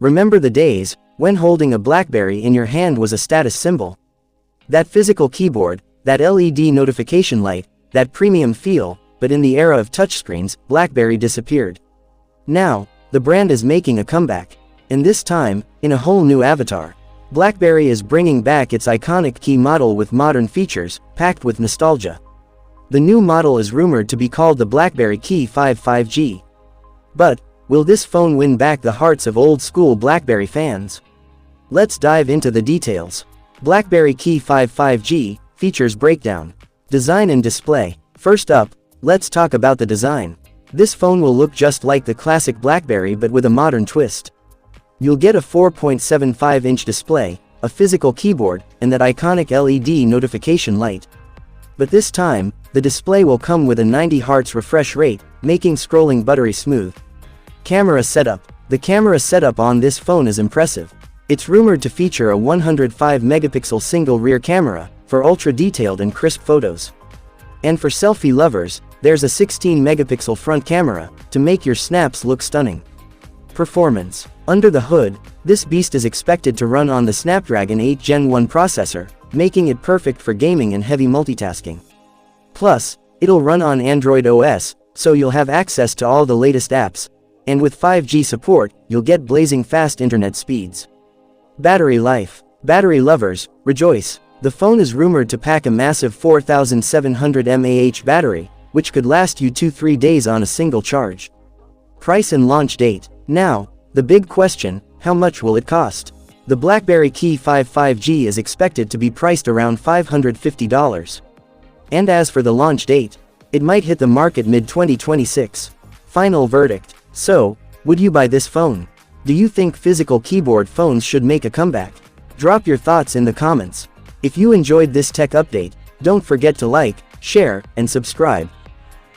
Remember the days when holding a BlackBerry in your hand was a status symbol? That physical keyboard, that LED notification light, that premium feel, but in the era of touchscreens, BlackBerry disappeared. Now, the brand is making a comeback. And this time, in a whole new avatar. BlackBerry is bringing back its iconic key model with modern features, packed with nostalgia. The new model is rumored to be called the BlackBerry Key 5G. But, will this phone win back the hearts of old-school BlackBerry fans? Let's dive into the details. BlackBerry Key 5G, features breakdown. Design and display. First up, let's talk about the design. This phone will look just like the classic BlackBerry but with a modern twist. You'll get a 4.75-inch display, a physical keyboard, and that iconic LED notification light. But this time, the display will come with a 90 Hz refresh rate, making scrolling buttery smooth. Camera setup. The camera setup on this phone is impressive. It's rumored to feature a 105-megapixel single rear camera, for ultra-detailed and crisp photos. And for selfie lovers, there's a 16-megapixel front camera, to make your snaps look stunning. Performance. Under the hood, this beast is expected to run on the Snapdragon 8 Gen 1 processor, making it perfect for gaming and heavy multitasking. Plus, it'll run on Android OS, so you'll have access to all the latest apps. And with 5G support, you'll get blazing fast internet speeds. Battery life. Battery lovers, rejoice. The phone is rumored to pack a massive 4700 mAh battery, which could last you 2-3 days on a single charge. Price and launch date. Now, the big question, how much will it cost? The BlackBerry Key 5G is expected to be priced around $550. And as for the launch date, it might hit the market mid-2026. Final verdict. So, would you buy this phone? Do you think physical keyboard phones should make a comeback? Drop your thoughts in the comments. If you enjoyed this tech update, don't forget to like, share, and subscribe.